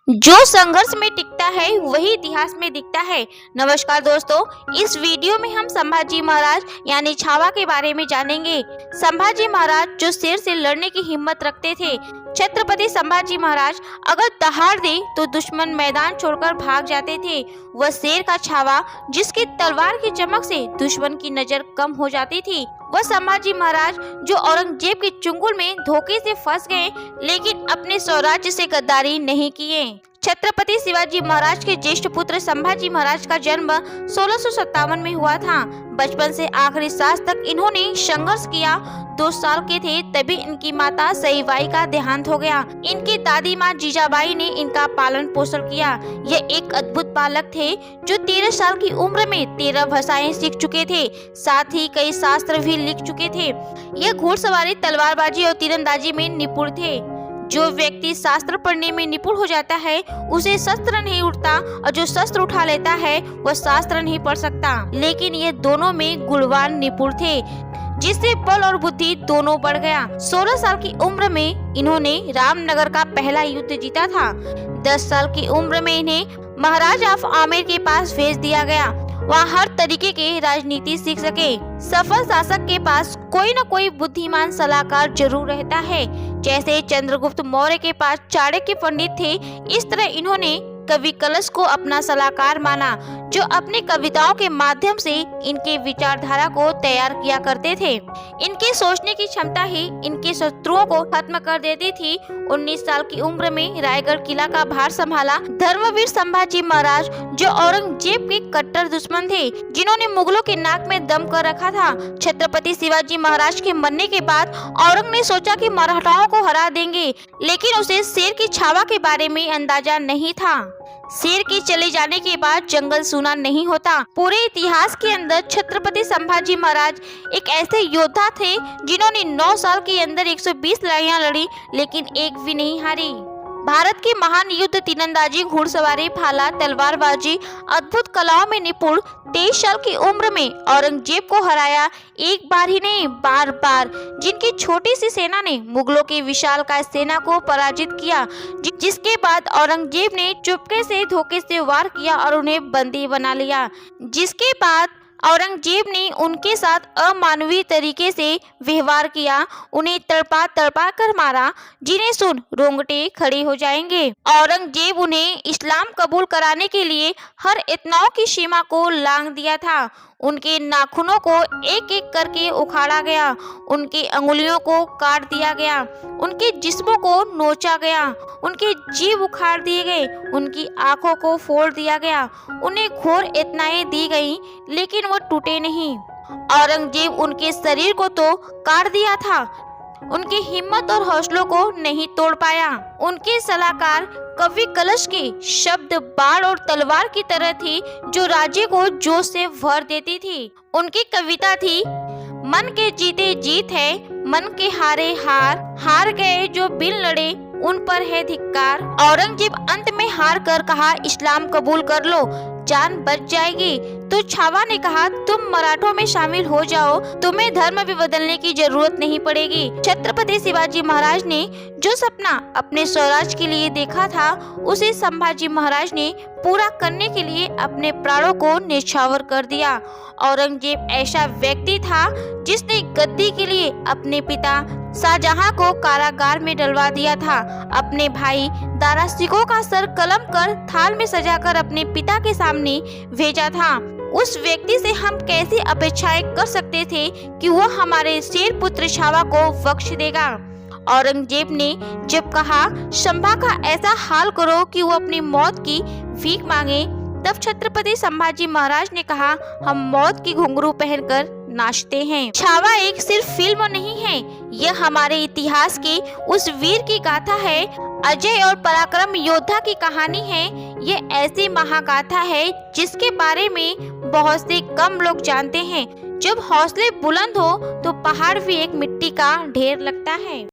जो संघर्ष में टिकता है वही इतिहास में दिखता है। नमस्कार दोस्तों, इस वीडियो में हम संभाजी महाराज यानी छावा के बारे में जानेंगे। संभाजी महाराज जो शेर से लड़ने की हिम्मत रखते थे। छत्रपति संभाजी महाराज अगर दहाड़ दे तो दुश्मन मैदान छोड़कर भाग जाते थे। वह शेर का छावा जिसकी तलवार की चमक से दुश्मन की नजर कम हो जाती थी। वह संभाजी महाराज जो औरंगजेब के चुंगल में धोखे से फंस गए लेकिन अपने स्वराज्य से गद्दारी नहीं किए। छत्रपति शिवाजी महाराज के ज्येष्ठ पुत्र संभाजी महाराज का जन्म 1657 में हुआ था। बचपन से आखिरी सांस तक इन्होंने संघर्ष किया। 2 साल के थे तभी इनकी माता सईबाई का देहांत हो गया। इनकी दादी माँ जीजाबाई ने इनका पालन पोषण किया। ये एक अद्भुत बालक थे जो 13 साल की उम्र में 13 भाषाएं सीख चुके थे, साथ ही कई शास्त्र भी लिख चुके थे। ये घुड़सवारी, तलवारबाजी और तीरंदाजी में निपुण थे। जो व्यक्ति शास्त्र पढ़ने में निपुण हो जाता है उसे शस्त्र नहीं उठता, और जो शस्त्र उठा लेता है वह शास्त्र नहीं पढ़ सकता। लेकिन ये दोनों में गुणवान निपुण थे, जिससे बल और बुद्धि दोनों बढ़ गया। 16 साल की उम्र में इन्होंने रामनगर का पहला युद्ध जीता था। 10 साल की उम्र में इन्हें महाराज ऑफ आमेर के पास भेज दिया गया। वहाँ हर तरीके के राजनीति सीख सके। सफल शासक के पास कोई न कोई बुद्धिमान सलाहकार जरूर रहता है। जैसे चंद्रगुप्त मौर्य के पास चाणक्य पंडित थे, इस तरह इन्होंने कवि कलश को अपना सलाहकार माना, जो अपनी कविताओं के माध्यम से इनके विचारधारा को तैयार किया करते थे। इनकी सोचने की क्षमता ही इनके शत्रुओं को खत्म कर देती थी। 19 साल की उम्र में रायगढ़ किला का भार संभाला। धर्मवीर संभाजी महाराज जो औरंगजेब के कट्टर दुश्मन थे, जिन्होंने मुगलों के नाक में दम कर रखा था। छत्रपति शिवाजी महाराज के मरने के बाद औरंग ने सोचा कि मराठाओं को हरा देंगे, लेकिन उसे शेर की छावा के बारे में अंदाजा नहीं था। शेर के चले जाने के बाद जंगल सुना नहीं होता। पूरे इतिहास के अंदर छत्रपति संभाजी महाराज एक ऐसे योद्धा थे जिन्होंने 9 साल के अंदर 120 लड़ाइयां लड़ी, लेकिन एक भी नहीं हारी। भारत की महान युद्ध तीरंदाजी, घुड़सवारी, भाला, तलवारबाजी, अद्भुत कलाओं में निपुण 23 साल की उम्र में औरंगजेब को हराया। एक बार ही नहीं, बार बार। जिनकी छोटी सी सेना ने मुगलों की विशालकाय सेना को पराजित किया, जिसके बाद औरंगजेब ने चुपके से धोखे से वार किया और उन्हें बंदी बना लिया। जिसके बाद औरंगजेब ने उनके साथ अमानवीय तरीके से व्यवहार किया, उन्हें तड़पा तड़पा कर मारा, जिन्हें सुन रोंगटे खड़े हो जाएंगे। औरंगजेब उन्हें इस्लाम कबूल कराने के लिए हर इत्नाओं की सीमा को लांघ दिया था। उनके नाखूनों को एक एक करके उखाड़ा गया, उनकी अंगुलियों को काट दिया गया, उनके जिस्मों को नोचा गया, उनके जीभ उखाड़ दिए गए, उनकी आंखों को फोड़ दिया गया, उन्हें घोर यातनाएं दी गईं, लेकिन वो टूटे नहीं। औरंगजेब उनके शरीर को तो काट दिया था, उनकी हिम्मत और हौसलों को नहीं तोड़ पाया। उनके सलाहकार कवि कलश के शब्द बाण और तलवार की तरह थी, जो राज्य को जोश से भर देती थी। उनकी कविता थी, मन के जीते जीत है, मन के हारे हार, हार गए जो बिन लड़े उन पर है धिक्कार। औरंगजेब अंत में हार कर कहा, इस्लाम कबूल कर लो, जान बच जाएगी। तो छावा ने कहा, तुम मराठों में शामिल हो जाओ, तुम्हें धर्म भी बदलने की जरूरत नहीं पड़ेगी। छत्रपति शिवाजी महाराज ने जो सपना अपने स्वराज के लिए देखा था, उसे संभाजी महाराज ने पूरा करने के लिए अपने प्राणों को न्यौछावर कर दिया। औरंगजेब ऐसा व्यक्ति था जिसने गद्दी के लिए अपने पिता शाहजहां को कारागार में डलवा दिया था। अपने भाई दारा शिकोह का सर कलम कर थाल में सजाकर अपने पिता के सामने भेजा था। उस व्यक्ति से हम कैसी अपेक्षाएं कर सकते थे कि वह हमारे शेर पुत्र छावा को बख्श देगा। औरंगजेब ने जब कहा, संभा का ऐसा हाल करो कि वो अपनी मौत की भीख मांगे, तब छत्रपति संभाजी महाराज ने कहा, हम मौत की घुंघरू पहनकर नाचते हैं। छावा एक सिर्फ फिल्म नहीं है, यह हमारे इतिहास के उस वीर की गाथा है, अजय और पराक्रम योद्धा की कहानी है। ये ऐसी महागाथा है जिसके बारे में बहुत से कम लोग जानते हैं। जब हौसले बुलंद हो तो पहाड़ भी एक मिट्टी का ढेर लगता है।